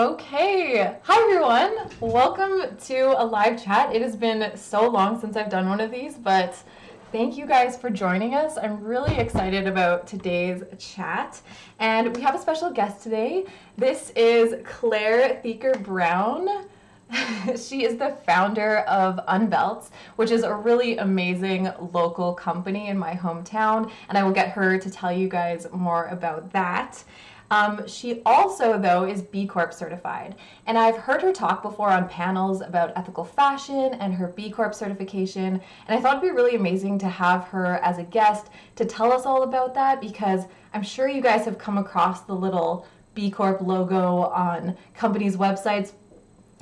Okay. Hi, everyone. Welcome to a live chat. It has been so long since I've done one of these, but thank you guys for joining us. I'm really excited about today's chat. And we have a special guest today. This is Claire Thieker Brown. She is the founder of Unbelts, which is a really amazing local company in my hometown, and I will get her to tell you guys more about that. She also, though, is B Corp certified, and I've heard her talk before on panels about ethical fashion and her B Corp certification, and I thought it'd be really amazing to have her as a guest to tell us all about that, because I'm sure you guys have come across the little B Corp logo on companies' websites.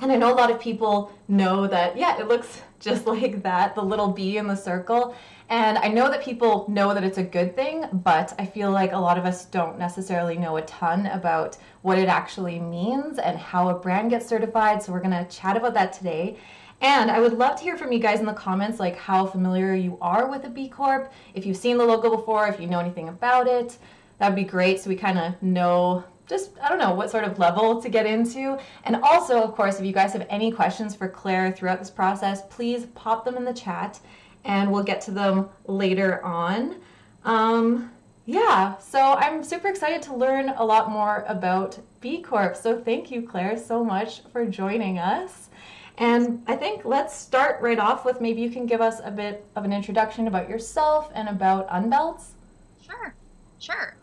And I know a lot of people know that, yeah, it looks just like that, the little B in the circle. And I know that people know that it's a good thing, but I feel like a lot of us don't necessarily know a ton about what it actually means and how a brand gets certified. So we're going to chat about that today. And I would love to hear from you guys in the comments, like how familiar you are with a B Corp, if you've seen the logo before, if you know anything about it. That'd be great, so we kind of know just, I don't know, what sort of level to get into. And also, of course, if you guys have any questions for Claire throughout this process, please pop them in the chat and we'll get to them later on. Yeah, so I'm super excited to learn a lot more about B Corp. So thank you, Claire, so much for joining us. And I think let's start right off with maybe you can give us a bit of an introduction about yourself and about Unbelts. Sure.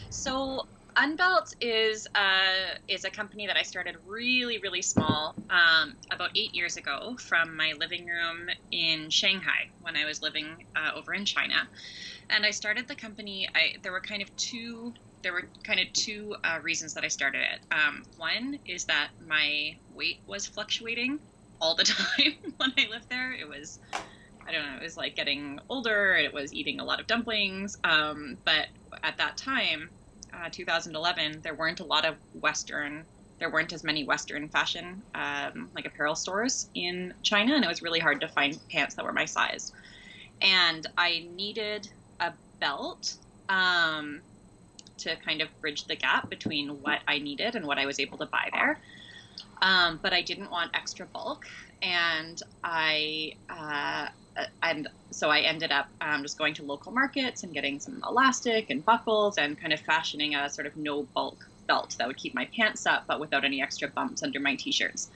So Unbelt is a company that I started really small about 8 years ago from my living room in Shanghai when I was living over in China. And I started the company. There were kind of two reasons that I started it. One is that my weight was fluctuating all the time when I lived there. I don't know, it was like getting older, it was eating a lot of dumplings, but at that time, 2011, there weren't as many Western fashion, like apparel stores in China, and it was really hard to find pants that were my size. And I needed a belt to kind of bridge the gap between what I needed and what I was able to buy there. But I didn't want extra bulk, and so I ended up just going to local markets and getting some elastic and buckles and kind of fashioning a sort of no bulk belt that would keep my pants up, but without any extra bumps under my t-shirts.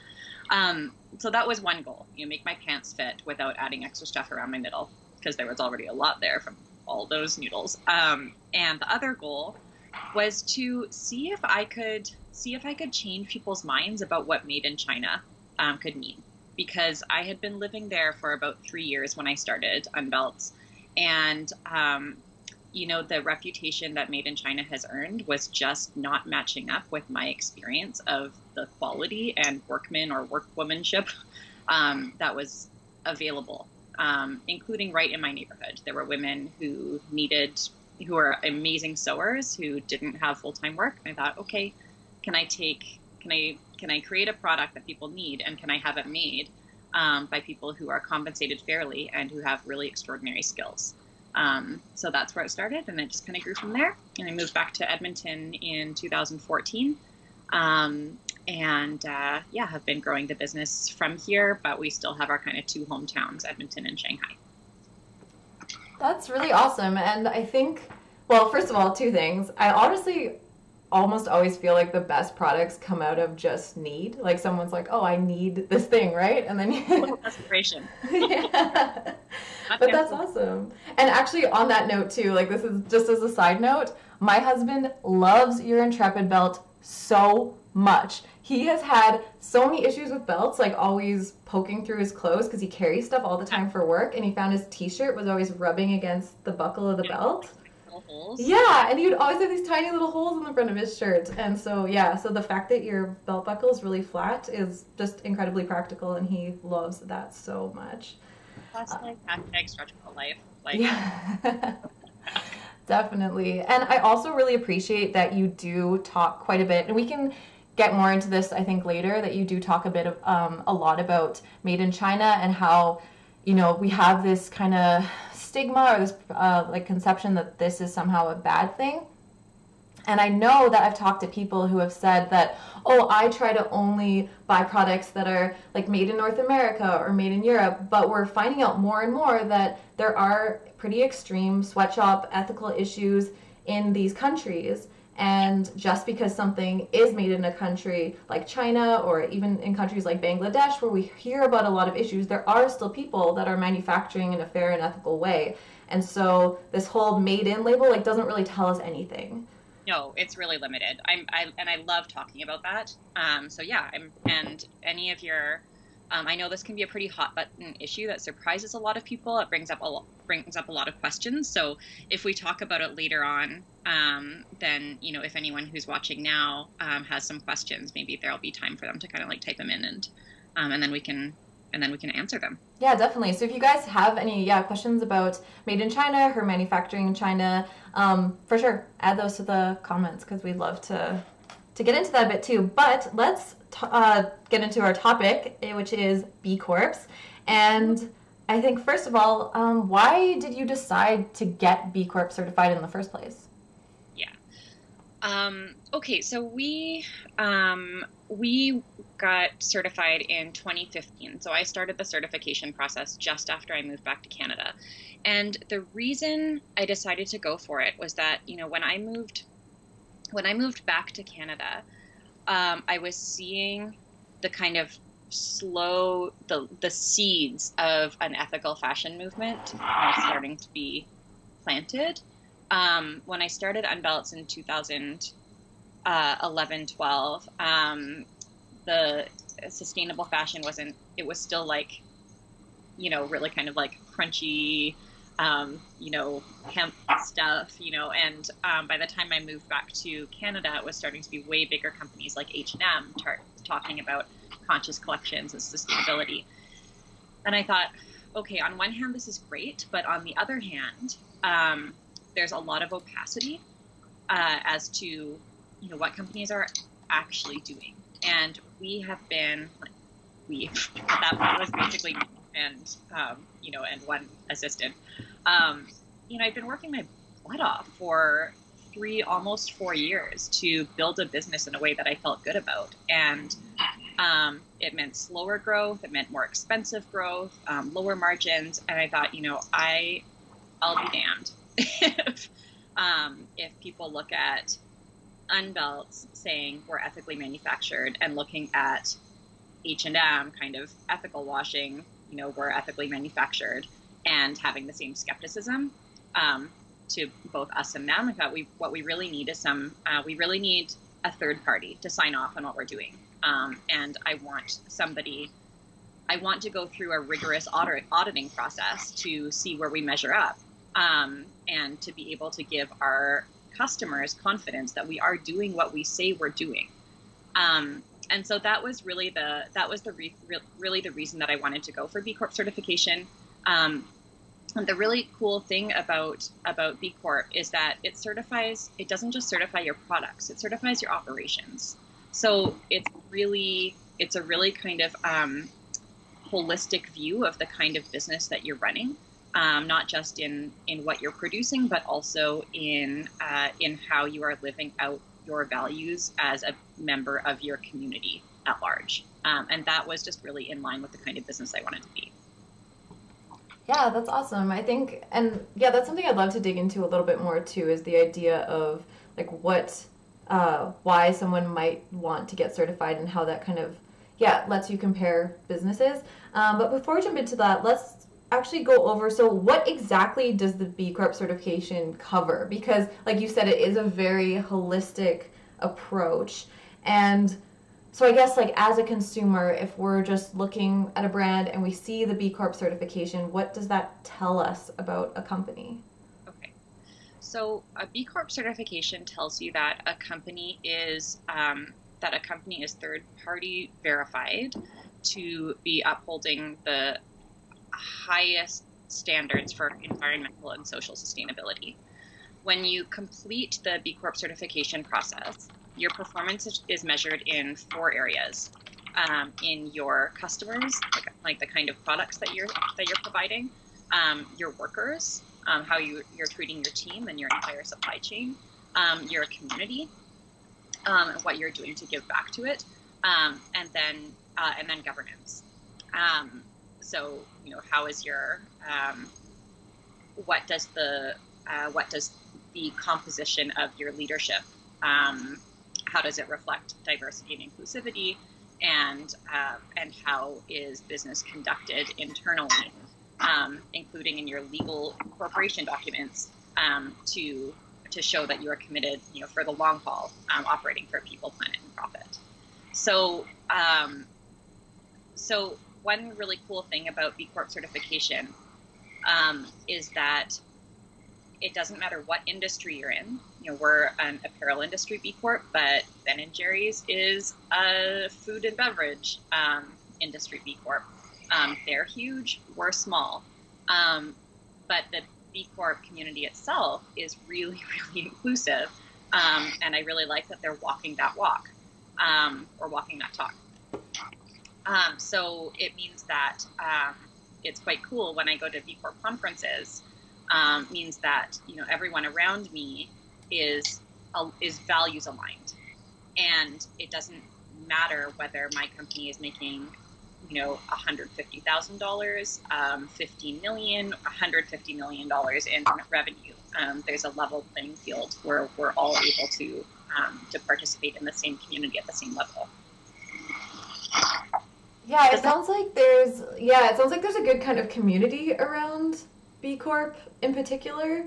So that was one goal, make my pants fit without adding extra stuff around my middle, because there was already a lot there from all those noodles. And the other goal was to see if I could change people's minds about what made in China could mean. Because I had been living there for about 3 years when I started Unbelts. And, the reputation that Made in China has earned was just not matching up with my experience of the quality and workman or workwomanship that was available, including right in my neighborhood. There were women who were amazing sewers who didn't have full-time work. And I thought, okay, can I create a product that people need, and can I have it made by people who are compensated fairly and who have really extraordinary skills? So that's where it started, and it just kind of grew from there. And I moved back to Edmonton in 2014, have been growing the business from here, but we still have our kind of two hometowns, Edmonton and Shanghai. That's really awesome. And I think, well, first of all, two things. I honestly almost always feel like the best products come out of just need. Like someone's like, oh, I need this thing, right? And then Desperation. Yeah. But that's awesome. And actually on that note too, like this is just as a side note, my husband loves your Intrepid belt so much. He has had so many issues with belts, like always poking through his clothes because he carries stuff all the time for work, and he found his t-shirt was always rubbing against the buckle of the belt. Holes. Yeah, and he would always have these tiny little holes in the front of his shirt. And so, yeah, so the fact that your belt buckle is really flat is just incredibly practical, and he loves that so much. That's like hashtag stretchable life. Like, yeah. Definitely. And I also really appreciate that you do talk quite a bit, and we can get more into this, I think, later, that you do talk a lot about Made in China and how, we have this kind of stigma or this like conception that this is somehow a bad thing. And I know that I've talked to people who have said that, oh, I try to only buy products that are like made in North America or made in Europe, but we're finding out more and more that there are pretty extreme sweatshop ethical issues in these countries. And just because something is made in a country like China or even in countries like Bangladesh, where we hear about a lot of issues, there are still people that are manufacturing in a fair and ethical way. And so this whole made in label like doesn't really tell us anything. No, it's really limited. I love talking about that. So yeah, and any of your, I know this can be a pretty hot button issue that surprises a lot of people. It brings up a lot of questions. So if we talk about it later on, then if anyone who's watching now has some questions, maybe there'll be time for them to kind of like type them in, and then we can answer them. Yeah, definitely. So if you guys have any questions about made in China or manufacturing in China, for sure, add those to the comments because we'd love to get into that a bit too. But let's get into our topic, which is B Corps. And I think, first of all, why did you decide to get B Corp certified in the first place? Yeah. Okay, so we got certified in 2015. So I started the certification process just after I moved back to Canada. And the reason I decided to go for it was that, when I moved back to Canada, I was seeing the kind of the seeds of an ethical fashion movement starting to be planted. When I started Unbelts in 2011, 12, the sustainable fashion it was still like, really kind of like crunchy, hemp stuff, and by the time I moved back to Canada, it was starting to be way bigger companies like H&M talking about conscious collections and sustainability. And I thought, okay, on one hand, this is great, but on the other hand, there's a lot of opacity as to what companies are actually doing. And we have been, that was basically me and, and one assistant. I've been working my butt off for almost 4 years to build a business in a way that I felt good about. And it meant slower growth. It meant more expensive growth, lower margins. And I thought, I'll be damned if people look at Unbelts saying we're ethically manufactured and looking at H&M kind of ethical washing, we're ethically manufactured, and having the same skepticism to both us and them. I thought what we really need is we really need a third party to sign off on what we're doing. And I want to go through a rigorous auditing process to see where we measure up, and to be able to give our customers confidence that we are doing what we say we're doing. And so that was really the reason that I wanted to go for B Corp certification. And the really cool thing about B Corp is that it doesn't just certify your products, it certifies your operations. So it's a really kind of holistic view of the kind of business that you're running, not just in what you're producing, but also in how you are living out your values as a member of your community at large. And that was just really in line with the kind of business I wanted to be. Yeah, that's awesome. I think, and yeah, that's something I'd love to dig into a little bit more too, is the idea of like why someone might want to get certified and how that kind of, lets you compare businesses. But before we jump into that, let's actually go over, so what exactly does the B Corp certification cover? Because like you said, it is a very holistic approach. And so I guess like as a consumer, if we're just looking at a brand and we see the B Corp certification, what does that tell us about a company? Okay. So a B Corp certification tells you that a company is third party verified to be upholding the highest standards for environmental and social sustainability. When you complete the B Corp certification process, your performance is measured in 4 areas. In your customers, like the kind of products that you're providing, your workers, how you're treating your team and your entire supply chain, your community, and what you're doing to give back to it, and then governance. So, how is your what does the composition of your leadership, how does it reflect diversity and inclusivity, and how is business conducted internally, including in your legal corporation documents, to show that you are committed, for the long haul, operating for people, planet, and profit. So one really cool thing about B Corp certification is that it doesn't matter what industry you're in. We're an apparel industry B Corp, but Ben & Jerry's is a food and beverage industry B Corp. They're huge, we're small. But the B Corp community itself is really, really inclusive. And I really like that they're walking that walk, or walking that talk. So it means that it's quite cool when I go to B Corp conferences. Means that everyone around me is values aligned, and it doesn't matter whether my company is making $150,000, $15 million, $150 million in revenue. There's a level playing field where we're all able to participate in the same community at the same level. Yeah, it sounds like there's a good kind of community around B Corp in particular,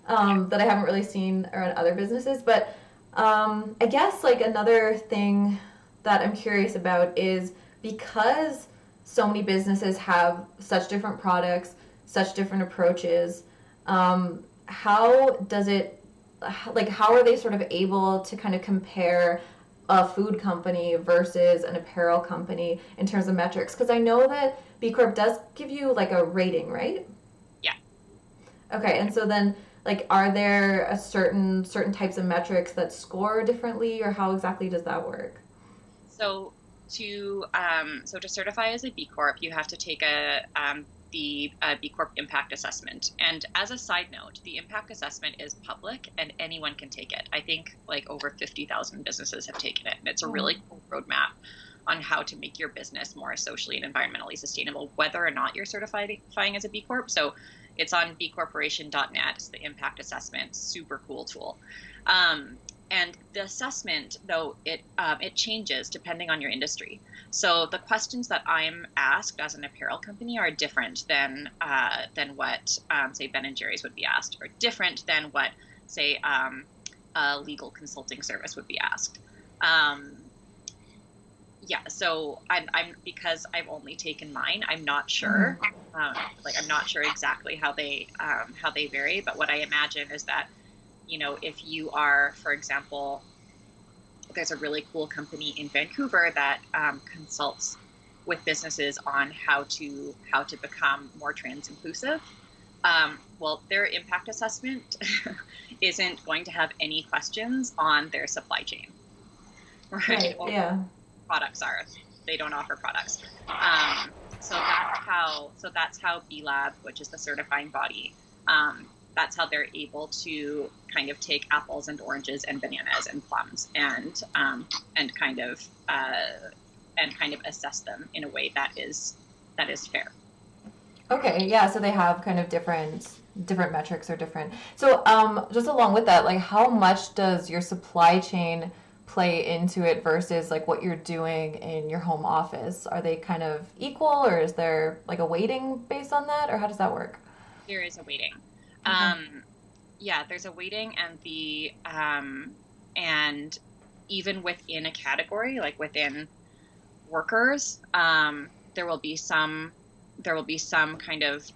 that I haven't really seen around other businesses. But I guess like another thing that I'm curious about is, because so many businesses have such different products, such different approaches, how are they sort of able to kind of compare a food company versus an apparel company in terms of metrics? Because I know that B Corp does give you like a rating, right? Yeah. Okay, and so then like, are there a certain types of metrics that score differently, or how exactly does that work? So to certify as a B Corp, you have to take the B Corp impact assessment. And as a side note, the impact assessment is public and anyone can take it. I think like over 50,000 businesses have taken it. And it's a really cool roadmap on how to make your business more socially and environmentally sustainable, whether or not you're certifying as a B Corp. So it's on bcorporation.net. It's the impact assessment, super cool tool. And the assessment, though, it changes depending on your industry. So the questions that I'm asked as an apparel company are different than what, say, Ben & Jerry's would be asked, or different than what, say, a legal consulting service would be asked. So I'm because I've only taken mine, I'm not sure. I'm not sure exactly how they vary. But what I imagine is that, if you are, for example, there's a really cool company in Vancouver that consults with businesses on how to become more trans inclusive. Well, their impact assessment isn't going to have any questions on their supply chain, right? Yeah. Products are. They don't offer products. So that's how B Lab, which is the certifying body, that's how they're able to kind of take apples and oranges and bananas and plums and kind of assess them in a way that is fair. Okay, yeah, so they have kind of different metrics or different. So just along with that, like, how much does your supply chain play into it versus like what you're doing in your home office? Are they kind of equal, or is there like a weighting based on that, or how does that work? There is a weighting. There's a weighting, and even within a category, like within workers, there will be some kind of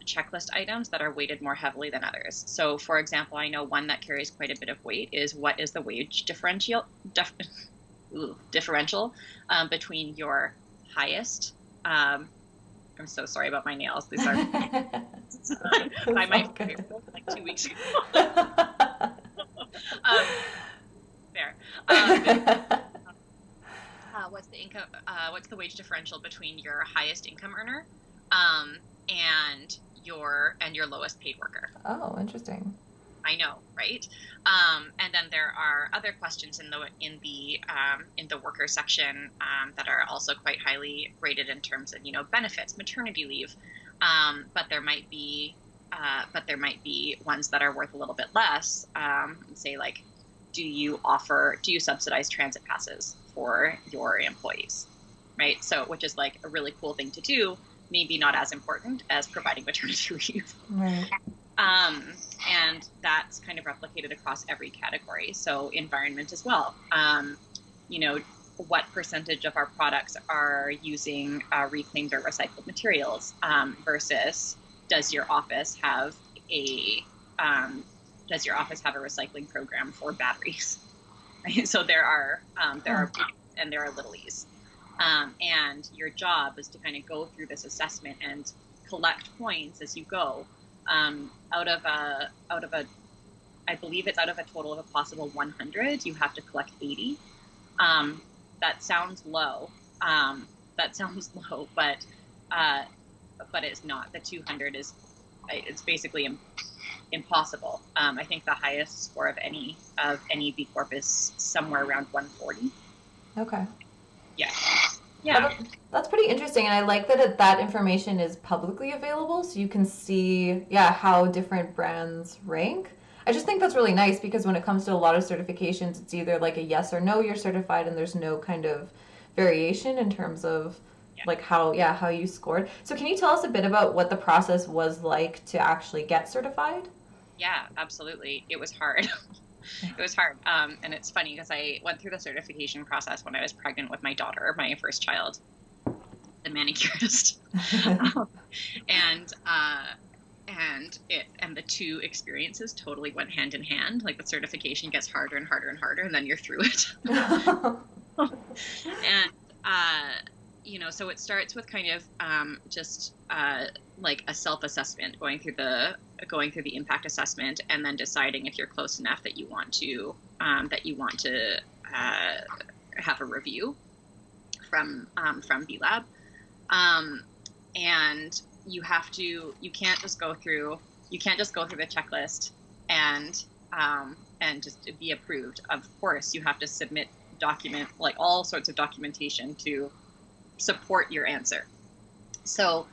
checklist items that are weighted more heavily than others. So, for example, I know one that carries quite a bit of weight is what is the wage differential between your highest. I'm so sorry about my nails. These are by my like 2 weeks ago. There. What's the income? What's the wage differential between your highest income earner, and your lowest paid worker? Oh, interesting. I know, right? And then there are other questions in the worker section that are also quite highly rated in terms of, benefits, maternity leave. But there might be ones that are worth a little bit less. Say like, do you subsidize transit passes for your employees, right? So, which is like a really cool thing to do, maybe not as important as providing maternity leave. Right. And that's kind of replicated across every category. So environment as well. What percentage of our products are using reclaimed or recycled materials versus does your office have a recycling program for batteries? Right? So there are and there are little e's. And your job is to kind of go through this assessment and collect points as you go. Out of a, I believe it's out of a total of a possible 100, you have to collect 80. That sounds low. But it's not. The 200 it's basically impossible. I think the highest score of any B Corp is somewhere around 140. Okay. Yeah. That's pretty interesting, and I like that information is publicly available, so you can see, how different brands rank. I just think that's really nice because when it comes to a lot of certifications, it's either like a yes or no, you're certified, and there's no kind of variation in terms of like how you scored. So can you tell us a bit about what the process was like to actually get certified? Yeah, absolutely. It was hard. It was hard. And it's funny because I went through the certification process when I was pregnant with my daughter, my first child, the manicurist. And the two experiences totally went hand in hand. Like the certification gets harder and harder and harder, and then you're through it. And so it starts with kind of just like a self-assessment, going through the impact assessment, and then deciding if you're close enough that you want to have a review from B Lab, and you can't just go through the checklist and just be approved. Of course, you have to submit all sorts of documentation to support your answer. So,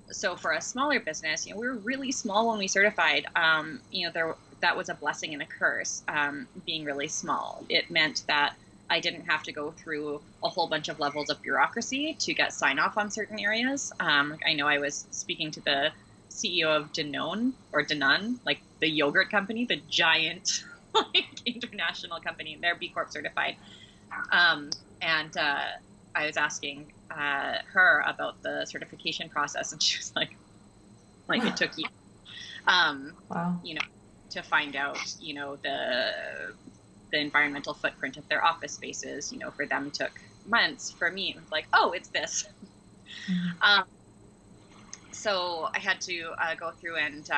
so for a smaller business, we were really small when we certified. That was a blessing and a curse, being really small. It meant that I didn't have to go through a whole bunch of levels of bureaucracy to get sign off on certain areas. I know I was speaking to the CEO of Danone, like the yogurt company, the giant international company. They're B Corp certified. And I was asking her about the certification process, and she was like it took you, wow, to find out, the environmental footprint of their office spaces. For them it took months. For me, it was like, oh, it's this. Mm-hmm. So I had to go through and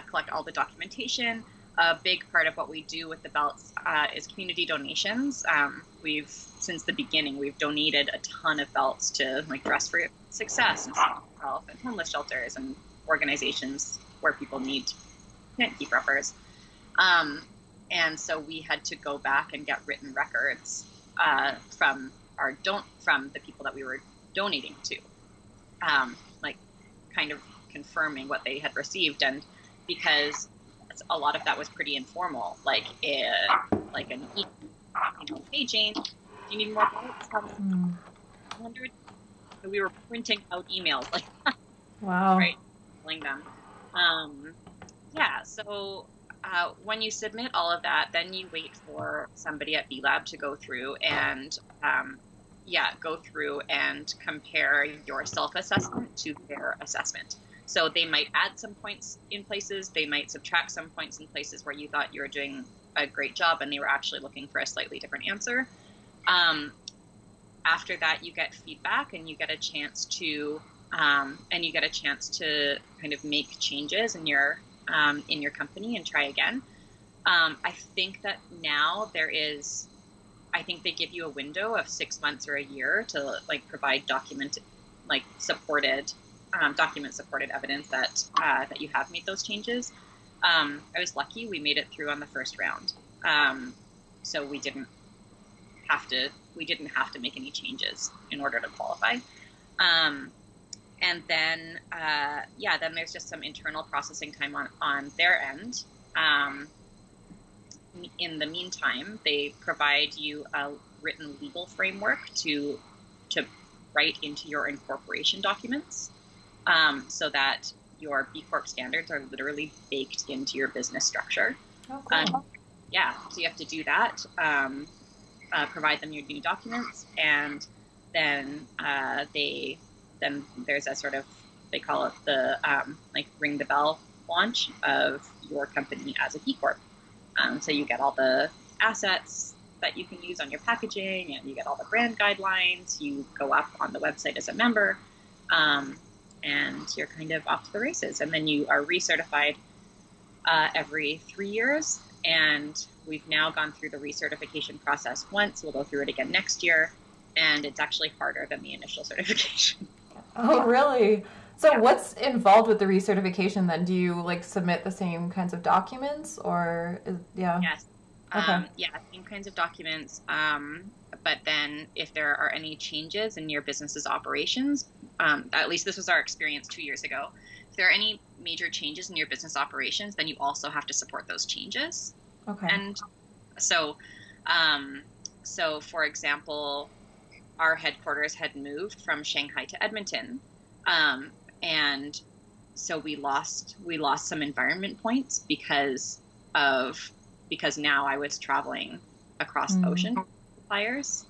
collect all the documentation. A big part of what we do with the belts is community donations. Since the beginning, we've donated a ton of belts to like Dress for Success and Health and homeless shelters and organizations where people can't keep rubbers. And so we had to go back and get written records from the people that we were donating to, kind of confirming what they had received. And because a lot of that was pretty informal, like an hey Jane, do you need more belts? 100. So we were printing out emails like that. Wow. Right, telling them. So when you submit all of that, then you wait for somebody at B Lab to go through and compare your self-assessment to their assessment. So they might add some points in places, they might subtract some points in places where you thought you were doing a great job and they were actually looking for a slightly different answer. After that, you get feedback and you get a chance to kind of make changes in your company and try again. I think that now I think they give you a window of 6 months or a year to provide supported document supported evidence that that you have made those changes. I was lucky we made it through on the first round, so we didn't have to make any changes in order to qualify. And then then there's just some internal processing time on their end. In the meantime, they provide you a written legal framework to write into your incorporation documents, so that your B Corp standards are literally baked into your business structure. Oh, cool. So you have to do that, provide them your new documents, and then then there's a sort of, they call it the ring the bell launch of your company as a B Corp. So you get all the assets that you can use on your packaging, and you get all the brand guidelines. You go up on the website as a member, and you're kind of off to the races. And then you are recertified every 3 years. And we've now gone through the recertification process once. We'll go through it again next year. And it's actually harder than the initial certification. Oh, really? So what's involved with the recertification then? Do you submit the same kinds of documents or Yes. Okay. Same kinds of documents. But then if there are any changes in your business's operations, at least this was our experience 2 years ago, if there are any major changes in your business operations, then you also have to support those changes. Okay. And so, for example, our headquarters had moved from Shanghai to Edmonton. And so we lost some environment points because now I was traveling across the ocean with suppliers.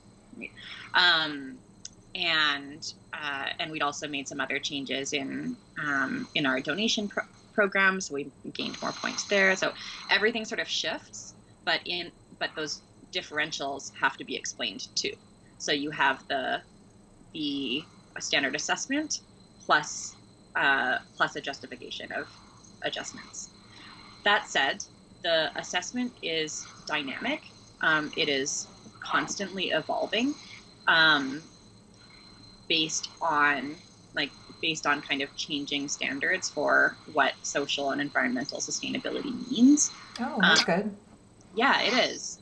And we'd also made some other changes in our donation program, so we gained more points there. So everything sort of shifts, but those differentials have to be explained too. So you have the standard assessment plus a justification of adjustments. That said, the assessment is dynamic. It is constantly evolving, based on kind of changing standards for what social and environmental sustainability means. Oh, that's good. Yeah, it is.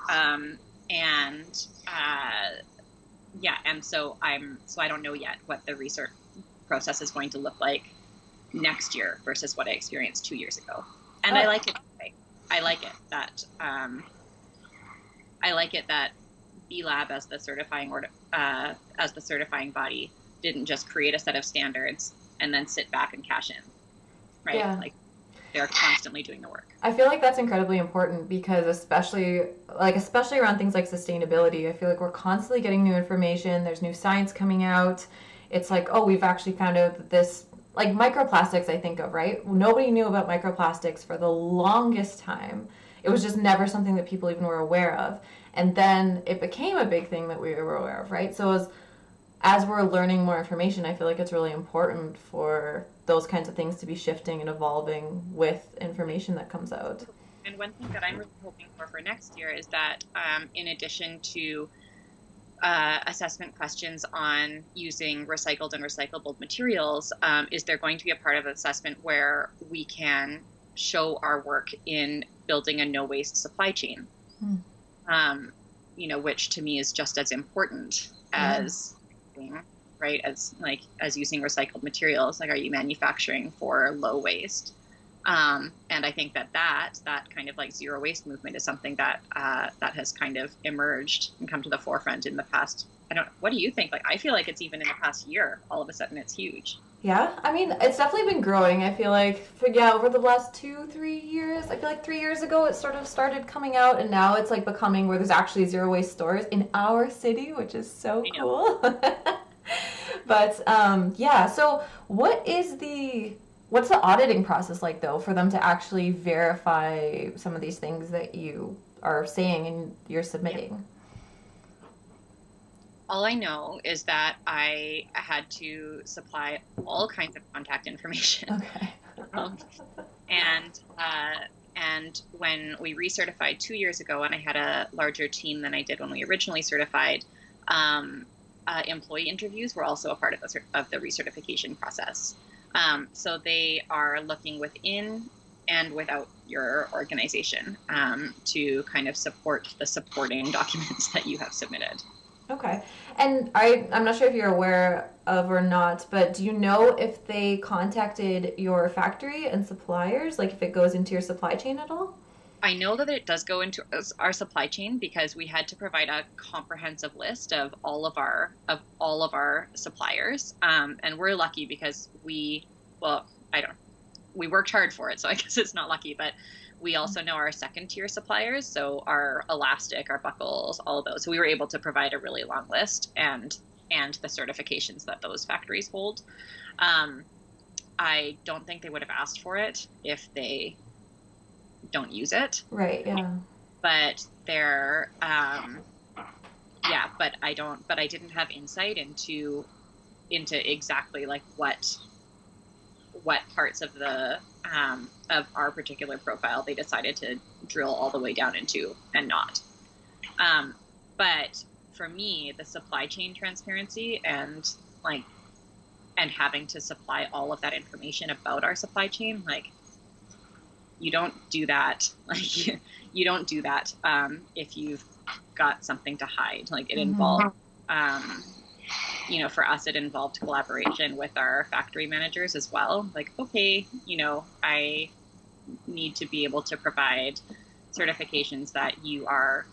And so I don't know yet what the research process is going to look like next year versus what I experienced 2 years ago. And I like it. I like it that B Lab as the certifying body didn't just create a set of standards and then sit back and cash in, right? Yeah. They're constantly doing the work. I feel like that's incredibly important because especially around things like sustainability, I feel like we're constantly getting new information. There's new science coming out. It's we've actually found out that this, microplastics I think of, right? Nobody knew about microplastics for the longest time. It was just never something that people even were aware of. And then it became a big thing that we were aware of, right? So as we're learning more information, I feel like it's really important for those kinds of things to be shifting and evolving with information that comes out. And one thing that I'm really hoping for next year is that in addition to assessment questions on using recycled and recyclable materials, is there going to be a part of the assessment where we can show our work in building a no-waste supply chain, which to me is just as important as right, as using recycled materials. Are you manufacturing for low waste? And I think that kind of zero waste movement is something that has kind of emerged and come to the forefront in the past. What do you think? I feel like it's even in the past year, all of a sudden it's huge. Yeah, I mean, it's definitely been growing. I feel like, over the last 2-3 years, I feel like 3 years ago it sort of started coming out, and now it's becoming where there's actually zero waste stores in our city, which is so cool. But so what's the auditing process like though for them to actually verify some of these things that you are saying and you're submitting? All I know is that I had to supply all kinds of contact information. Okay. And when we recertified 2 years ago, and I had a larger team than I did when we originally certified, employee interviews were also a part of the recertification process. So they are looking within and without your organization to kind of support the supporting documents that you have submitted. Okay. And I'm not sure if you're aware of or not, but do you know if they contacted your factory and suppliers, like if it goes into your supply chain at all? I know that it does go into our supply chain because we had to provide a comprehensive list of all of our suppliers, and we're lucky because well, I don't we worked hard for it, so I guess it's not lucky, but we also know our second tier suppliers, so our elastic, our buckles, all of those. So we were able to provide a really long list and the certifications that those factories hold. I don't think they would have asked for it if they don't use it. Right, yeah. But they're yeah, but I didn't have insight into exactly like what parts of the of our particular profile they decided to drill all the way down into and not. But for me, the supply chain transparency and having to supply all of that information about our supply chain, like you don't do that. Like you don't do that if you've got something to hide. Like it involved, for us, it involved collaboration with our factory managers as well. Like, okay, I need to be able to provide certifications that you're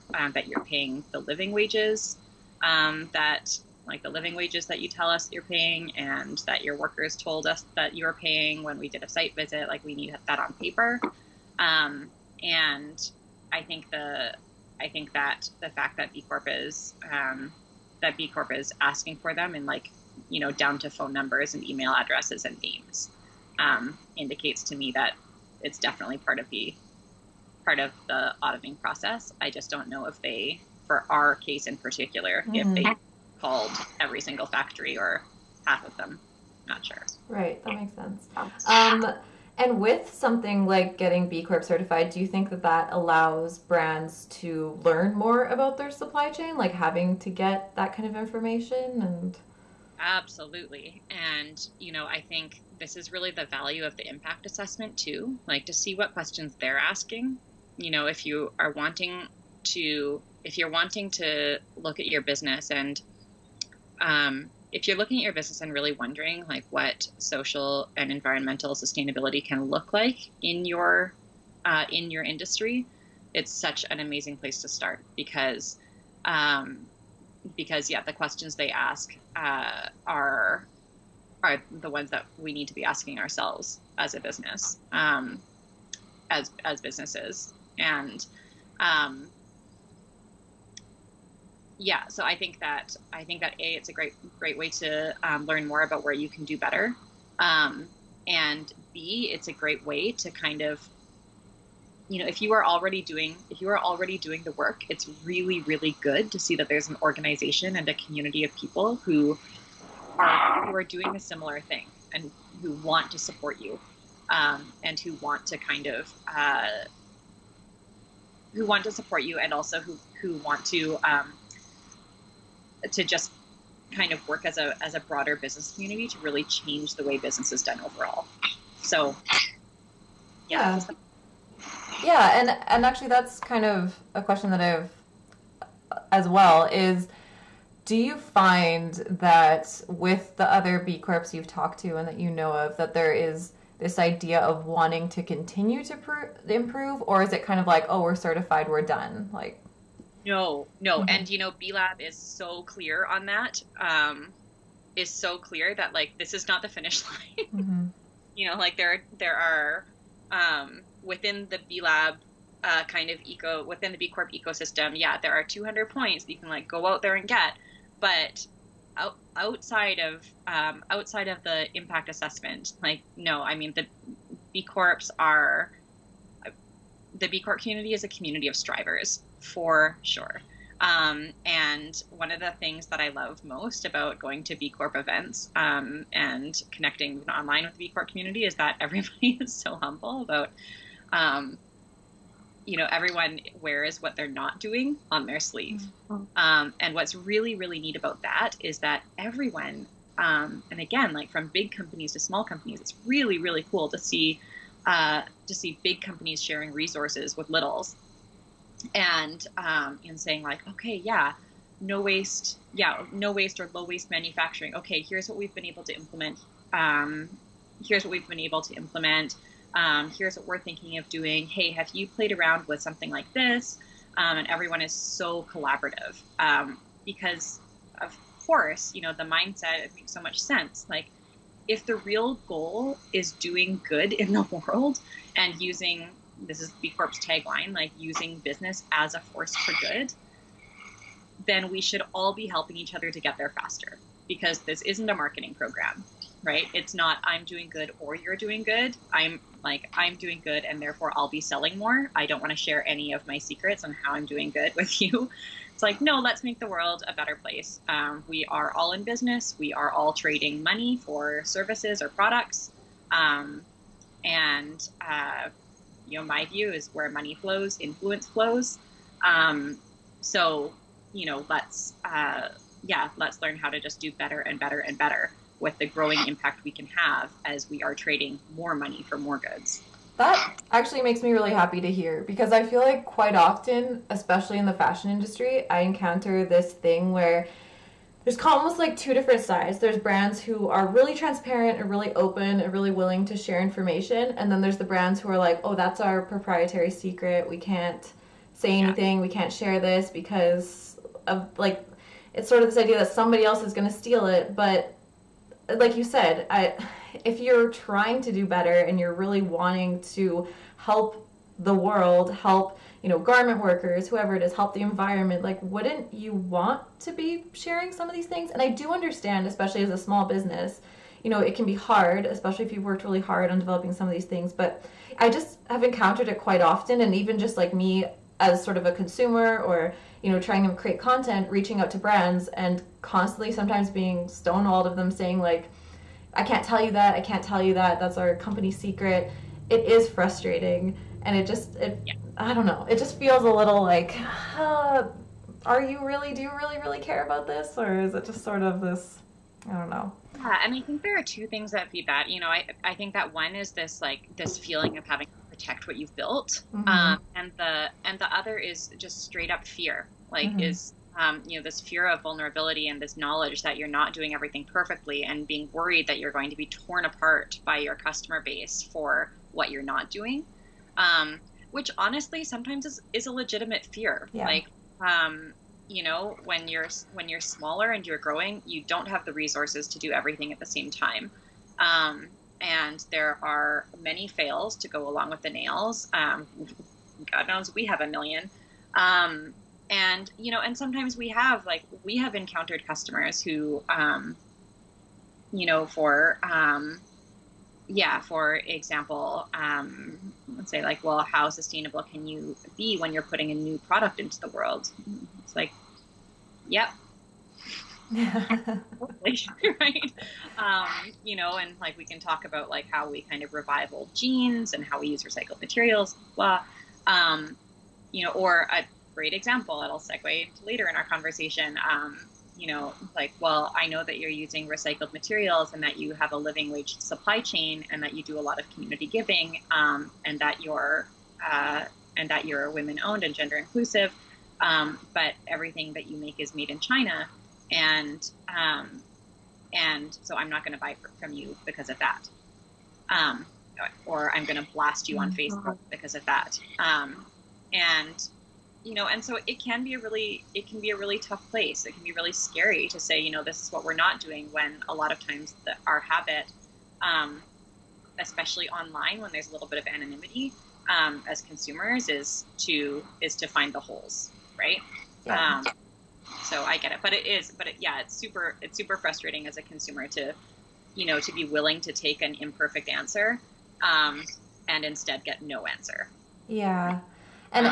paying the living wages, the living wages that you tell us you're paying and that your workers told us that you're paying when we did a site visit. Like we need that on paper. And I think that the fact that B Corp is asking for them in down to phone numbers and email addresses and names indicates to me that it's definitely part of the auditing process. I just don't know if they, for our case in particular, if they called every single factory or half of them. Not sure. Right, that makes sense. And with something like getting B Corp certified, do you think that allows brands to learn more about their supply chain, like having to get that kind of information? And absolutely. And, I think this is really the value of the impact assessment too, like to see what questions they're asking. If you're wanting to look at your business and if you're looking at your business and really wondering like what social and environmental sustainability can look like in your industry, it's such an amazing place to start because the questions they ask are the ones that we need to be asking ourselves as a business, as businesses. And so I think that it's a great way to learn more about where you can do better, and B, it's a great way to kind of, if you are already doing the work, it's really, really good to see that there's an organization and a community of people who are doing a similar thing and who want to support you, and who want to kind of support you, and also who want to just kind of work as a broader business community to really change the way business is done overall. So yeah, and actually that's kind of a question that I have as well is, do you find that with the other B Corps you've talked to and that you know of, that there is this idea of wanting to continue to improve, or is it kind of like, oh, we're certified, we're done? Like, no. And B Lab is so clear on that. Is so clear that like this is not the finish line. There are within the B Lab within the B Corp ecosystem, there are 200 points that you can like go out there and get, but outside of the impact assessment, like no, I mean the B Corp community is a community of strivers for sure. And one of the things that I love most about going to B Corp events and connecting online with the B Corp community is that everybody is so humble about everyone wears what they're not doing on their sleeve. Mm-hmm. And what's really, really neat about that is that everyone, and again, like from big companies to small companies, it's really, really cool to see big companies sharing resources with littles and saying like, okay, no waste or low waste manufacturing. Okay, here's what we've been able to implement. Um, here's what we've been able to implement. Here's what we're thinking of doing. Hey, have you played around with something like this? And everyone is so collaborative because, of course, the mindset, it makes so much sense. Like, if the real goal is doing good in the world and using, this is B Corp's tagline, like using business as a force for good, then we should all be helping each other to get there faster, because this isn't a marketing program, right? It's not I'm doing good or you're doing good. I'm doing good and therefore I'll be selling more. I don't want to share any of my secrets on how I'm doing good with you. It's like, no, let's make the world a better place. We are all in business. We are all trading money for services or products. And my view is where money flows, influence flows. So, let's learn how to just do better and better and better with the growing impact we can have as we are trading more money for more goods. That actually makes me really happy to hear, because I feel like quite often, especially in the fashion industry, I encounter this thing where there's almost like two different sides. There's brands who are really transparent and really open and really willing to share information. And then there's the brands who are like, oh, that's our proprietary secret. We can't say anything. We can't share this because of, like, it's sort of this idea that somebody else is going to steal it. But like you said, if you're trying to do better and you're really wanting to help the world, help, garment workers, whoever it is, help the environment, like, wouldn't you want to be sharing some of these things? And I do understand, especially as a small business, it can be hard, especially if you've worked really hard on developing some of these things. But I just have encountered it quite often, and even just like me as sort of a consumer or, trying to create content, reaching out to brands and constantly sometimes being stonewalled of them saying like, I can't tell you that, that's our company secret. It is frustrating. And I don't know, it just feels a little like, do you really care about this? Or is it just sort of this, I don't know. Yeah, and I think there are two things that feed that. I think that one is this feeling of having to protect what you've built, Mm-hmm. and the other is just straight up fear, Mm-hmm. this fear of vulnerability and this knowledge that you're not doing everything perfectly, and being worried that you're going to be torn apart by your customer base for what you're not doing, which honestly sometimes is a legitimate fear. Yeah. Like, when you're smaller and you're growing, you don't have the resources to do everything at the same time. And there are many fails to go along with the nails. God knows we have a million. And sometimes we have encountered customers who, for example, let's say like, well, how sustainable can you be when you're putting a new product into the world? It's like, yep. Right. And like we can talk about like how we kind of revive old jeans and how we use recycled materials, blah. Or a great example that'll segue into later in our conversation. Well, I know that you're using recycled materials and that you have a living wage supply chain and that you do a lot of community giving, and that you're women owned and gender inclusive. But everything that you make is made in China. And so I'm not going to buy from you because of that. Or I'm going to blast you on Facebook because of that. And so it can be a really tough place. It can be really scary to say, this is what we're not doing, when a lot of times our habit, especially online when there's a little bit of anonymity, as consumers is to find the holes, right? Yeah. So I get it, it's super frustrating as a consumer to be willing to take an imperfect answer, and instead get no answer. Yeah. And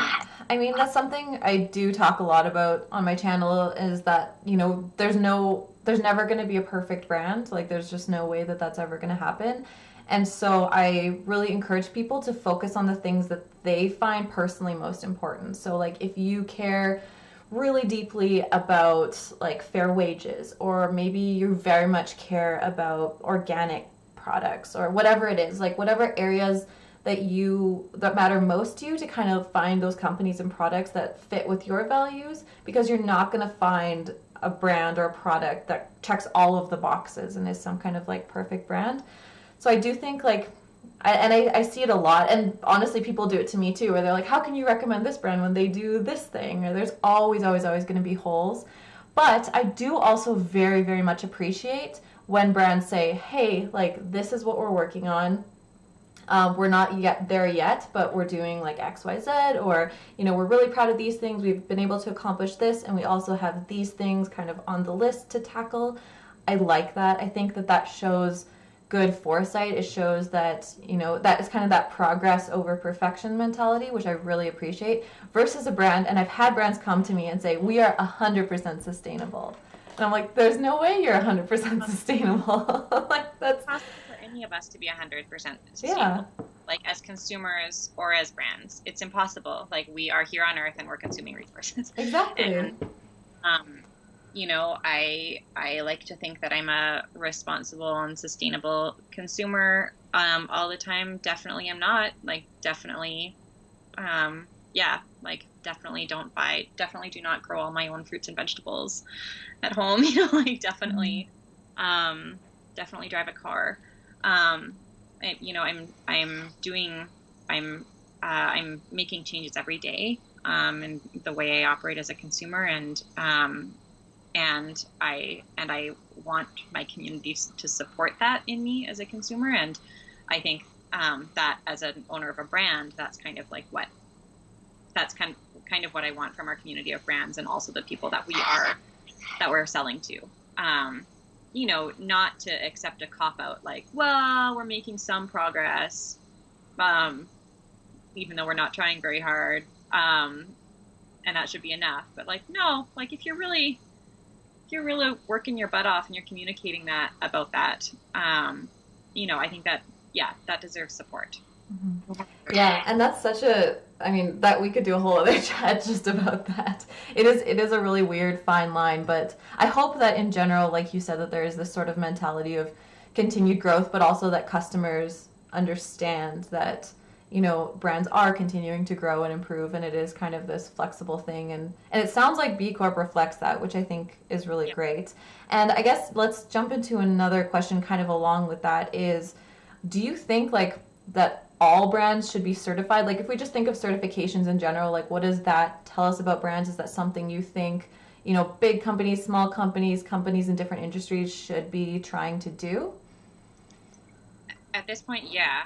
I mean, that's something I do talk a lot about on my channel, is that, there's never going to be a perfect brand. Like, there's just no way that that's ever going to happen. And so I really encourage people to focus on the things that they find personally most important. So like if you care really deeply about like fair wages, or maybe you very much care about organic products, or whatever it is, like whatever areas that matter most to you, to kind of find those companies and products that fit with your values, because you're not going to find a brand or a product that checks all of the boxes and is some kind of like perfect brand. So I do think like I see it a lot, and honestly people do it to me too, where they're like, how can you recommend this brand when they do this thing? Or there's always going to be holes. But I do also very, very much appreciate when brands say, hey, like this is what we're working on. We're not yet there yet, but we're doing like XYZ, or, we're really proud of these things. We've been able to accomplish this, and we also have these things kind of on the list to tackle. I like that. I think that shows good foresight. It shows that, that is kind of that progress over perfection mentality, which I really appreciate, versus a brand. And I've had brands come to me and say, we are 100% sustainable. And I'm like, there's no way you're 100% sustainable. Like, that's possible for any of us to be 100% sustainable. Yeah. Like as consumers or as brands, it's impossible. Like we are here on Earth and we're consuming resources. Exactly. And, I like to think that I'm a responsible and sustainable consumer all the time. Definitely am not. Like definitely, definitely definitely do not grow all my own fruits and vegetables at home. Definitely, definitely drive a car. I'm making changes every day in the way I operate as a consumer, and I want my communities to support that in me as a consumer. And I think that as an owner of a brand, that's kind of what I want from our community of brands, and also the people that we're selling to. Not to accept a cop out like, well, we're making some progress, even though we're not trying very hard, and that should be enough. But like, no, like if you're really working your butt off and you're communicating that about that, I think that, that deserves support. Mm-hmm. Yeah, and that's that we could do a whole other chat just about that. It is a really weird fine line, but I hope that in general, like you said, that there is this sort of mentality of continued growth, but also that customers understand that, brands are continuing to grow and improve, and it is kind of this flexible thing. And it sounds like B Corp reflects that, which I think is really great. And I guess let's jump into another question kind of along with that is, do you think like that all brands should be certified? Like if we just think of certifications in general, like what does that tell us about brands? Is that something you think, big companies, small companies, companies in different industries should be trying to do? At this point, yeah.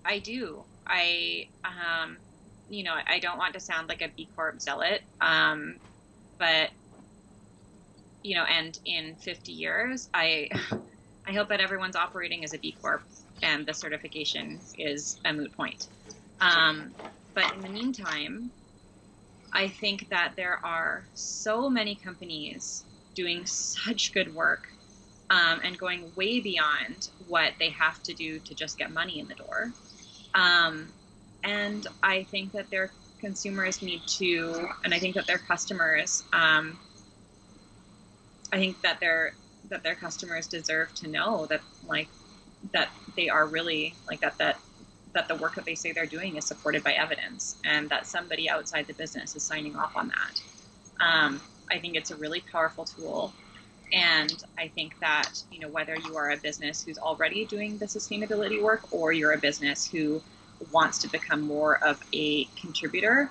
I do. I don't want to sound like a B Corp zealot, but, and in 50 years, I hope that everyone's operating as a B Corp and the certification is a moot point. But in the meantime, I think that there are so many companies doing such good work and going way beyond what they have to do to just get money in the door. And I think that their consumers need to, and I think that their customers, I think that their customers deserve to know that, like, that they are really, like, that the work that they say they're doing is supported by evidence, and that somebody outside the business is signing off on that. I think it's a really powerful tool. And I think that, whether you are a business who's already doing the sustainability work, or you're a business who wants to become more of a contributor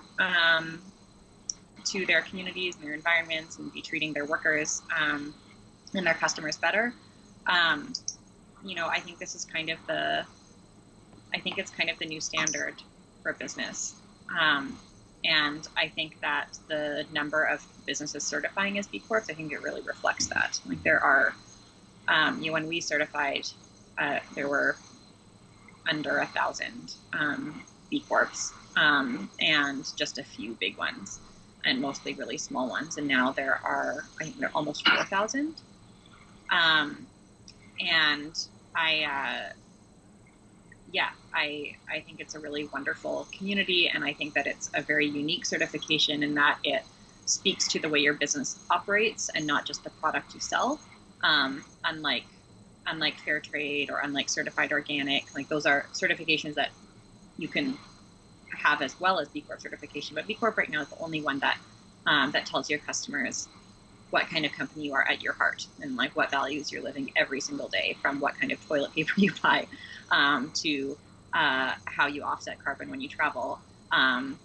to their communities and their environments, and be treating their workers and their customers better, I think this is kind of it's kind of the new standard for business. And I think that the number of businesses certifying as B Corps, I think it really reflects that. Like there are, when we certified, there were under 1,000 B Corps, and just a few big ones, and mostly really small ones. And now there are, I think there are almost 4,000. And yeah, I think it's a really wonderful community, and I think that it's a very unique certification in that it speaks to the way your business operates and not just the product you sell. Unlike fair trade or unlike certified organic, like those are certifications that you can have as well as B Corp certification. But B Corp right now is the only one that that tells your customers what kind of company you are at your heart and like what values you're living every single day, from what kind of toilet paper you buy to how you offset carbon when you travel,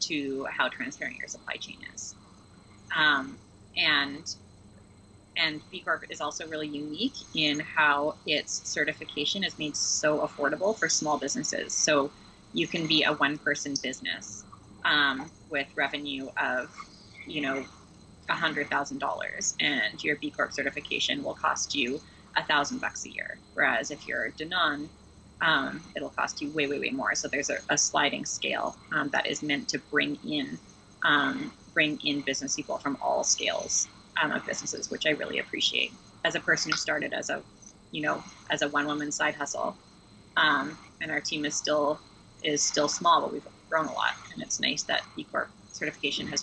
to how transparent your supply chain is. Um, and and B Corp is also really unique in how its certification is made so affordable for small businesses. So you can be a one-person business with revenue of, you know, $100,000, and your B Corp certification will cost you $1,000 a year. Whereas if you're Danone, it'll cost you way, way, way more. So there's a sliding scale that is meant to bring in business people from all scales of businesses, which I really appreciate. As a person who started as a, as a one-woman side hustle, and our team is still small, but we've grown a lot, and it's nice that B Corp certification is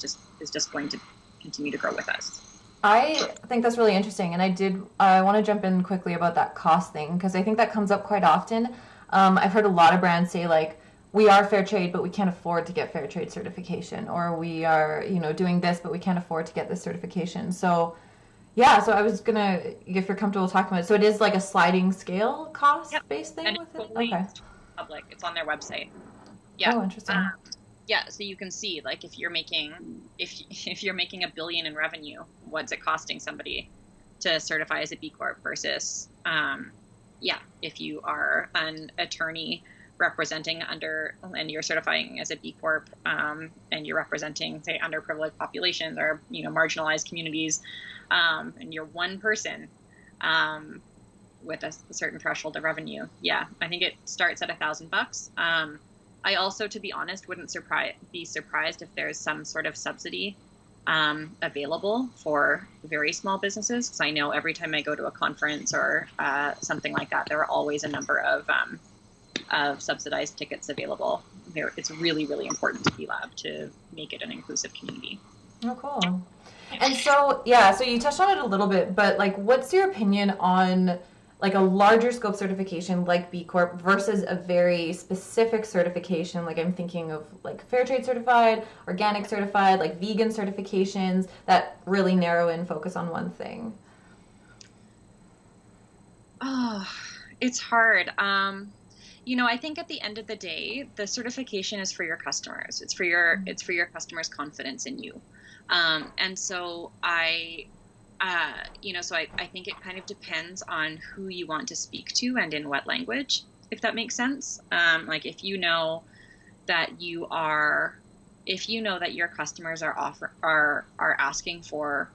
just going to continue to grow with us. I think that's really interesting, and I want to jump in quickly about that cost thing, because I think that comes up quite often. I've heard a lot of brands say, like, we are fair trade, but we can't afford to get fair trade certification, or we are, doing this, but we can't afford to get this certification. So, yeah, so I was gonna, if you're comfortable talking about it, so it is like a sliding scale cost-based thing and with it's it? totally Okay. public. It's on their website. Yeah. Oh, interesting. Yeah, so you can see, like, if you're making $1 billion in revenue, what's it costing somebody to certify as a B Corp versus if you are an attorney representing and you're certifying as a B Corp, and you're representing, say, underprivileged populations or marginalized communities, and you're one person with a certain threshold of revenue. Yeah, I think it starts at $1,000. I also, to be honest, wouldn't be surprised if there's some sort of subsidy available for very small businesses, because I know every time I go to a conference or something like that, there are always a number of subsidized tickets available. It's really, really important to B-Lab to make it an inclusive community. Oh, cool. And so, yeah, so you touched on it a little bit, but like, what's your opinion on like a larger scope certification like B Corp versus a very specific certification? Like, I'm thinking of like fair trade certified, organic certified, like vegan certifications that really narrow in focus on one thing. Oh, it's hard. I think at the end of the day, the certification is for your customers. It's for your customers' confidence in you. And so I think it kind of depends on who you want to speak to and in what language, if that makes sense. Like if you know that your customers are asking for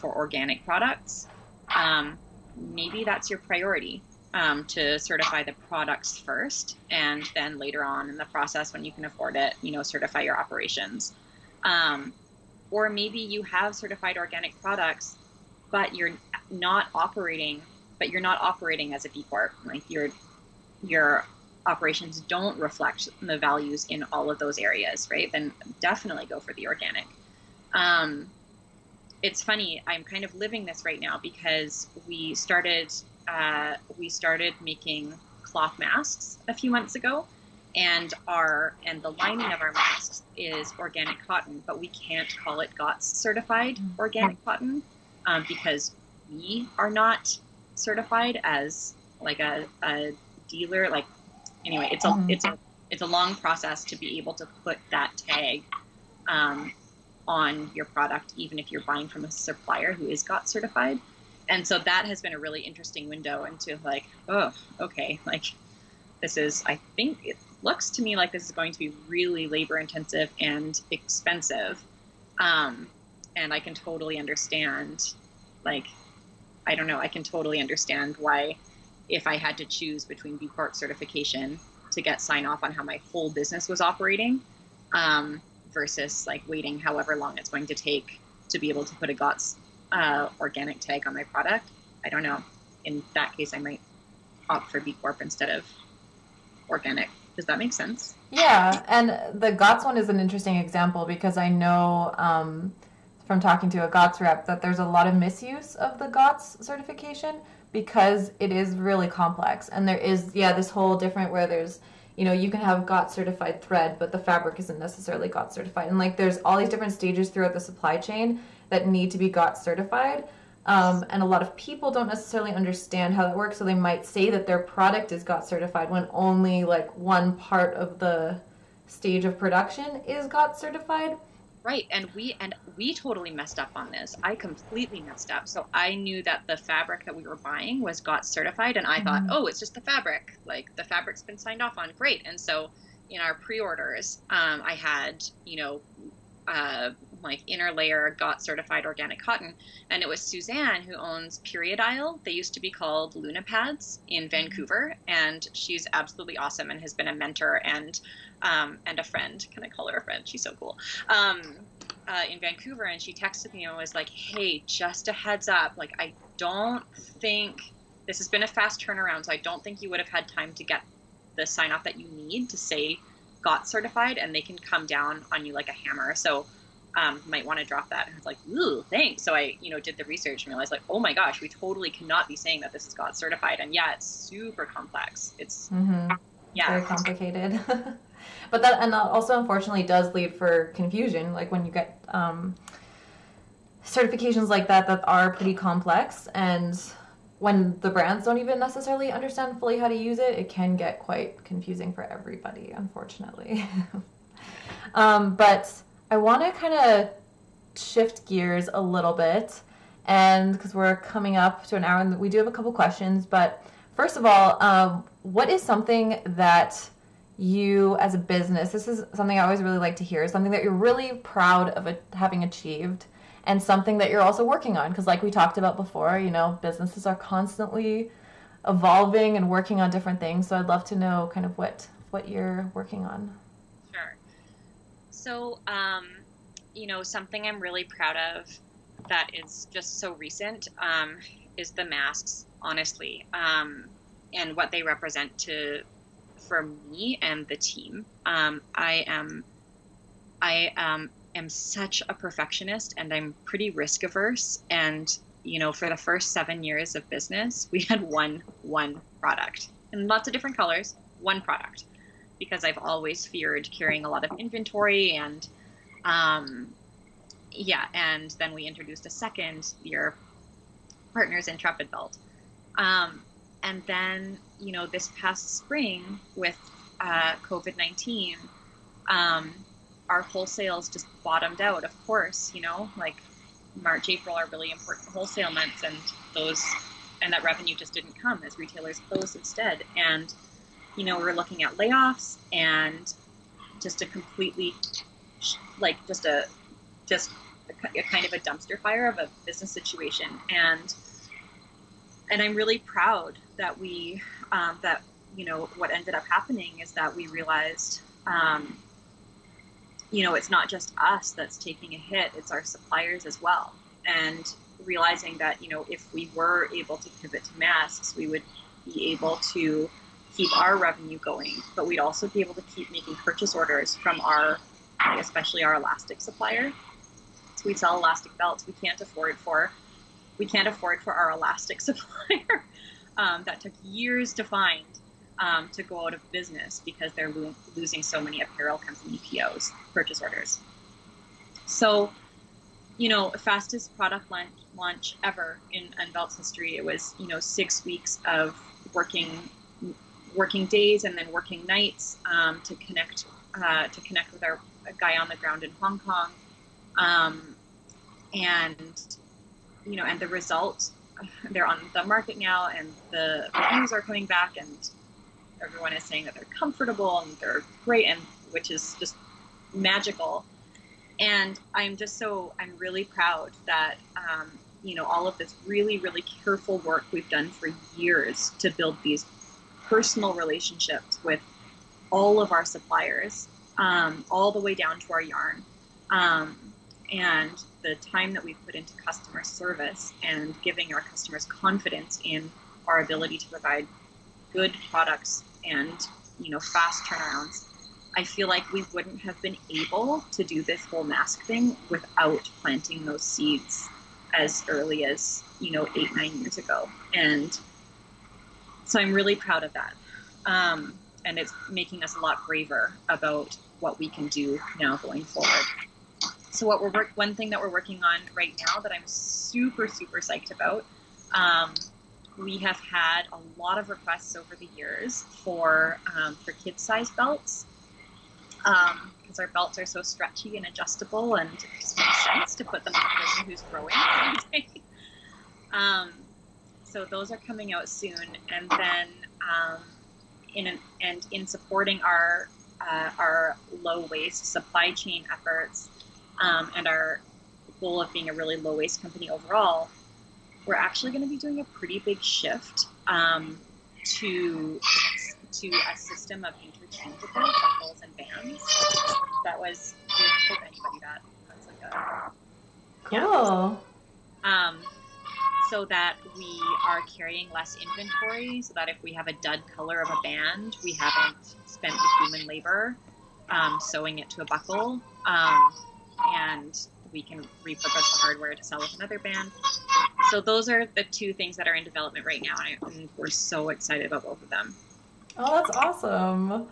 organic products, maybe that's your priority. To certify the products first, and then later on in the process, when you can afford it, certify your operations. Or maybe you have certified organic products, but you're not operating as a B Corp. Like your operations don't reflect the values in all of those areas, right? Then definitely go for the organic. It's funny, I'm kind of living this right now because we started making cloth masks a few months ago, and the lining of our masks is organic cotton, but we can't call it GOTS certified organic cotton because we are not certified as like a dealer. Like, anyway, it's a long process to be able to put that tag on your product, even if you're buying from a supplier who is GOTS certified. And so that has been a really interesting window into like, oh, okay, like I think it looks to me like this is going to be really labor intensive and expensive. And I can totally understand, like, I don't know, I can totally understand why, if I had to choose between B Corp certification to get sign off on how my whole business was operating, versus like waiting however long it's going to take to be able to put a GOTS organic tag on my product, I don't know. In that case, I might opt for B Corp instead of organic. Does that make sense? Yeah, and the GOTS one is an interesting example because I know from talking to a GOTS rep that there's a lot of misuse of the GOTS certification because it is really complex. And there is, yeah, this whole different where there's, you can have GOTS certified thread, but the fabric isn't necessarily GOTS certified. And like there's all these different stages throughout the supply chain that need to be GOTS certified. And a lot of people don't necessarily understand how that works, so they might say that their product is GOTS certified when only like one part of the stage of production is GOTS certified. Right. And we totally messed up on this. I completely messed up. So I knew that the fabric that we were buying was GOTS certified, and I thought, Mm-hmm. oh, it's just the fabric. Like the fabric's been signed off on. Great. And so in our pre-orders, I had, uh, like inner layer GOTS certified organic cotton. And it was Suzanne who owns Periodile. They used to be called Luna Pads in Vancouver. And she's absolutely awesome and has been a mentor and a friend. Can I call her a friend? She's so cool. In Vancouver. And she texted me and was like, hey, just a heads up. Like, I don't think this has been a fast turnaround. So I don't think you would have had time to get the sign off that you need to say GOTS certified, and they can come down on you like a hammer. So might want to drop that. And I was like, ooh, thanks. So I, did the research and realized like, oh my gosh, we totally cannot be saying that this is GOTS certified. And yeah, it's super complex. It's, Mm-hmm. yeah. Very complicated. But that, and that also unfortunately does lead for confusion, like when you get certifications like that are pretty complex, and when the brands don't even necessarily understand fully how to use it, it can get quite confusing for everybody, unfortunately. But I want to kind of shift gears a little bit, and because we're coming up to an hour, and we do have a couple questions. But first of all, what is something that you, as a business, this is something I always really like to hear, something that you're really proud of having achieved, and something that you're also working on? Because like we talked about before, businesses are constantly evolving and working on different things. So I'd love to know kind of what you're working on. Sure. So, something I'm really proud of that is just so recent is the masks, honestly, and what they represent for me and the team. I am such a perfectionist, and I'm pretty risk averse. And for the first 7 years of business, we had one product in lots of different colors, one product, because I've always feared carrying a lot of inventory. And and then we introduced a second, your partner's Intrepid belt. And then, this past spring with COVID-19, our wholesales just bottomed out, of course, like March, April are really important wholesale months, and that revenue just didn't come as retailers closed instead. And, we're looking at layoffs and just a completely, like just a kind of a dumpster fire of a business situation. And I'm really proud that what ended up happening is that we realized, it's not just us that's taking a hit, it's our suppliers as well. And realizing that, if we were able to pivot to masks, we would be able to keep our revenue going, but we'd also be able to keep making purchase orders from especially our elastic supplier. So we sell elastic belts. We can't afford for our elastic supplier that took years to find to go out of business because they're losing so many apparel company POs, purchase orders. So, fastest product launch ever in Unbelts history. It was, 6 weeks of working days and then working nights to connect with our guy on the ground in Hong Kong. And the results, they're on the market now, and the reviews are coming back, and everyone is saying that they're comfortable and they're great, and which is just magical. And I'm really proud that, all of this really, really careful work we've done for years to build these personal relationships with all of our suppliers, all the way down to our yarn. And the time that we've put into customer service and giving our customers confidence in our ability to provide good products and fast turnarounds, I feel like we wouldn't have been able to do this whole mask thing without planting those seeds as early as, 8-9 years ago. And so I'm really proud of that. And it's making us a lot braver about what we can do now going forward. So one thing that we're working on right now that I'm super, super psyched about, we have had a lot of requests over the years for kid-size belts, because our belts are so stretchy and adjustable, and it just makes sense to put them on a person who's growing every day. So those are coming out soon, and then in supporting our low waste supply chain efforts, and our goal of being a really low waste company overall, we're actually going to be doing a pretty big shift to a system of interchangeable buckles and bands. That was, we told anybody that. That's like a Cool. yeah. So that we are carrying less inventory, so that if we have a dud color of a band, we haven't spent the human labor sewing it to a buckle, and we can repurpose the hardware to sell with another band. So those are the two things that are in development right now, and we're so excited about both of them. Oh, that's awesome.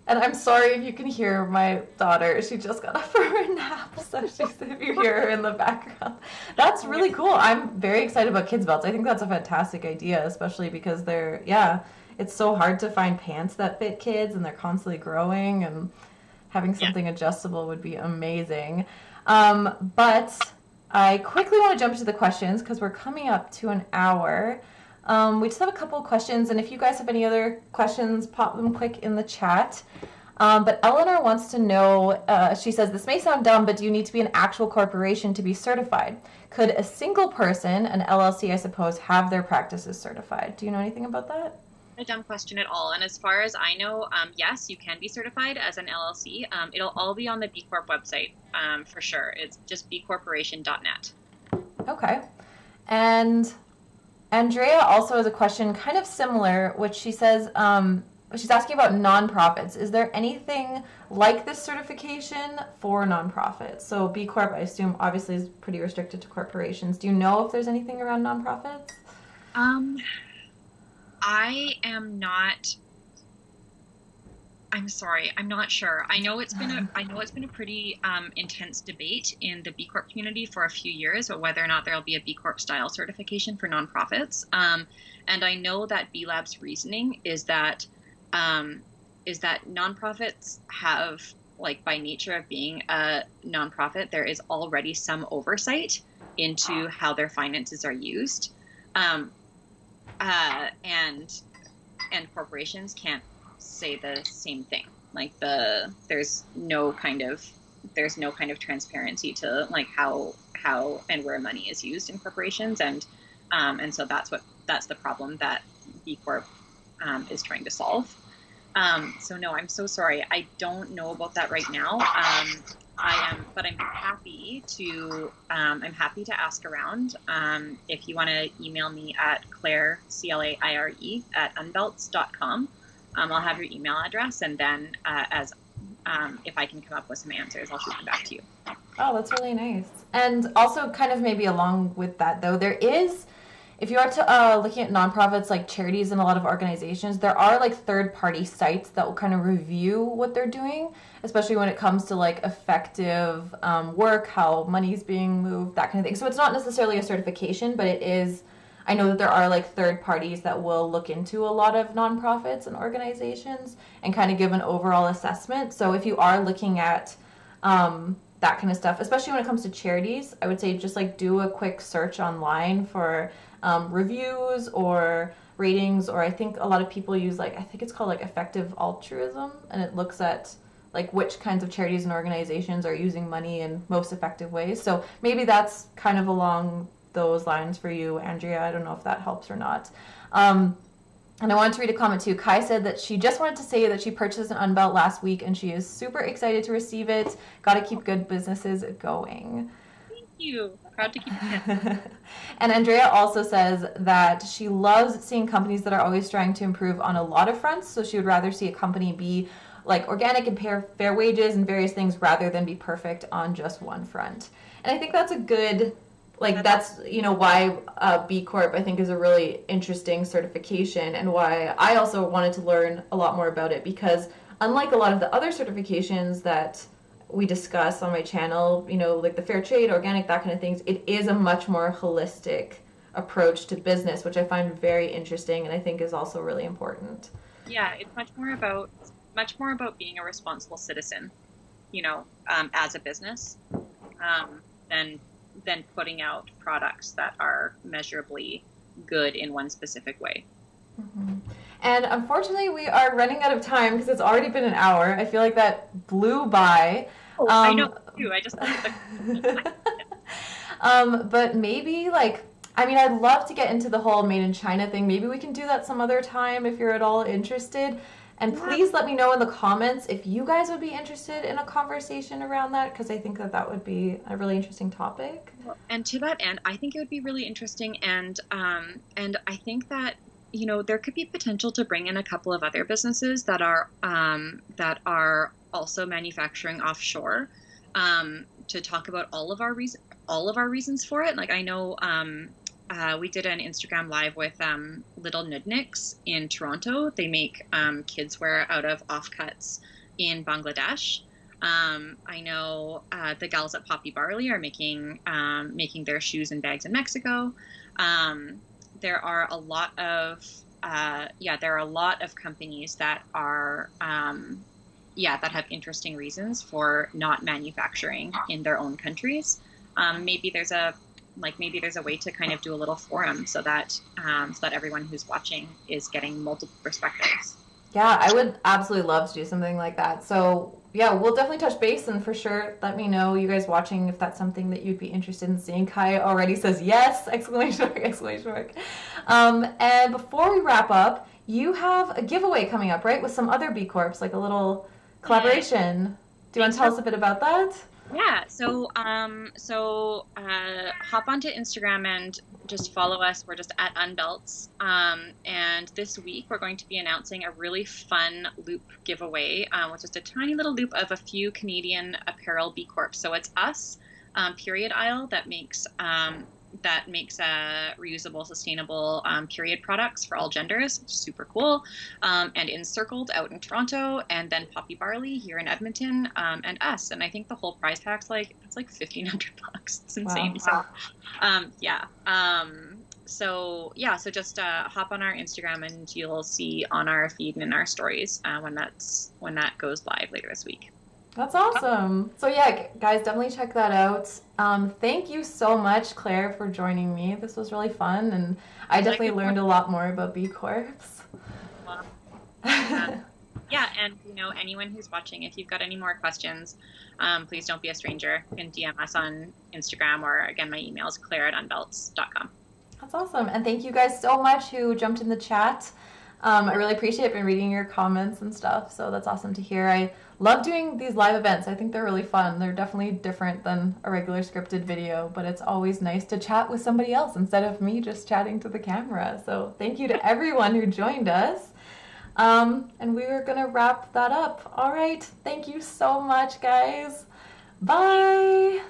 And I'm sorry if you can hear my daughter. She just got up from her nap, so if you hear her in the background. That's really cool. I'm very excited about kids' belts. I think that's a fantastic idea, especially because it's so hard to find pants that fit kids, and they're constantly growing, and having something adjustable would be amazing. But I quickly want to jump into the questions because we're coming up to an hour. We just have a couple of questions, and if you guys have any other questions, pop them quick in the chat. But Eleanor wants to know, she says, this may sound dumb, but do you need to be an actual corporation to be certified? Could a single person, an LLC, I suppose, have their practices certified? Do you know anything about that? A dumb question at all. And as far as I know, yes, you can be certified as an LLC. It'll all be on the B Corp website, for sure. It's just bcorporation.net. Okay. And Andrea also has a question kind of similar, which she says, she's asking about nonprofits. Is there anything like this certification for nonprofits? So B Corp, I assume, obviously is pretty restricted to corporations. Do you know if there's anything around nonprofits? I'm sorry, I'm not sure. I know it's been a pretty intense debate in the B Corp community for a few years about whether or not there'll be a B Corp style certification for nonprofits. And I know that B Lab's reasoning is that nonprofits have, like, by nature of being a nonprofit, there is already some oversight into how their finances are used. And corporations can't say the same thing. Like, there's no kind of transparency to, like, how and where money is used in corporations, and so that's the problem that B Corp is trying to solve. So no, I'm so sorry, I don't know about that right now. But I'm happy to ask around. If you want to email me at Claire, Claire, at unbelts.com. I'll have your email address, and then if I can come up with some answers, I'll shoot them back to you. Oh, that's really nice. And also, kind of maybe along with that, though, there is, if you are to looking at nonprofits like charities and a lot of organizations, there are like third-party sites that will kind of review what they're doing, especially when it comes to like effective work, how money's being moved, that kind of thing. So it's not necessarily a certification, but it is. I know that there are like third parties that will look into a lot of nonprofits and organizations and kind of give an overall assessment. So if you are looking at that kind of stuff, especially when it comes to charities, I would say just like do a quick search online for reviews or ratings, or I think a lot of people use I think it's called like effective altruism, and it looks at like which kinds of charities and organizations are using money in most effective ways. So maybe that's kind of along those lines for you, Andrea. I don't know if that helps or not. And I wanted to read a comment too. Kai said that she just wanted to say that she purchased an Unbelt last week and she is super excited to receive it. Got to keep good businesses going. Thank you. Proud to keep it. And Andrea also says that she loves seeing companies that are always trying to improve on a lot of fronts. So she would rather see a company be like organic and fair wages and various things rather than be perfect on just one front. And I think that's a good, like that's, why B Corp I think is a really interesting certification, and why I also wanted to learn a lot more about it, because unlike a lot of the other certifications that we discuss on my channel, like the fair trade, organic, that kind of things, it is a much more holistic approach to business, which I find very interesting and I think is also really important. Yeah, it's much more about being a responsible citizen, as a business, um, than putting out products that are measurably good in one specific way. Mm-hmm. And unfortunately, we are running out of time because it's already been an hour. I feel like that blew by. Oh, I know too. I just looked at the. But maybe I mean, I'd love to get into the whole made in China thing. Maybe we can do that some other time if you're at all interested. And please let me know in the comments if you guys would be interested in a conversation around that, because I think that would be a really interesting topic. And to that end, I think it would be really interesting, and I think that there could be potential to bring in a couple of other businesses that are also manufacturing offshore, to talk about all of our reasons for it. Like I know we did an Instagram live with Little Nudniks in Toronto. They make kids wear out of offcuts in Bangladesh. I know the gals at Poppy Barley are making their shoes and bags in Mexico. There are a lot of companies that are that have interesting reasons for not manufacturing in their own countries. Maybe there's a way to kind of do a little forum so that everyone who's watching is getting multiple perspectives. Yeah, I would absolutely love to do something like that. So yeah, we'll definitely touch base, and for sure let me know, you guys watching, if that's something that you'd be interested in seeing. Kai already says yes! Exclamation mark, exclamation mark. And before we wrap up, you have a giveaway coming up, right? With some other B Corps, like a little collaboration. Do you want to tell us a bit about that? Yeah, so hop onto Instagram and just follow us. We're just at Unbelts. And this week we're going to be announcing a really fun loop giveaway, with just a tiny little loop of a few Canadian apparel B Corps. So it's us, Period Aisle, that makes reusable, sustainable period products for all genders, which is super cool. And Encircled out in Toronto, and then Poppy Barley here in Edmonton, and us. And I think the whole prize pack's it's like $1,500. It's insane. Wow. So so just hop on our Instagram and you'll see on our feed and in our stories when that goes live later this week. That's awesome. So yeah, guys, definitely check that out. Thank you so much, Claire, for joining me. This was really fun, and I definitely learned a lot more about B Corps. Yeah, and anyone who's watching, if you've got any more questions, please don't be a stranger. You can DM us on Instagram, or again, my email is claire@unbelts.com. That's awesome. And thank you guys so much who jumped in the chat. I really appreciate it. Been reading your comments and stuff, so that's awesome to hear. I love doing these live events. I think they're really fun. They're definitely different than a regular scripted video, but it's always nice to chat with somebody else instead of me just chatting to the camera. So thank you to everyone who joined us. And we are gonna wrap that up. All right. Thank you so much, guys. Bye.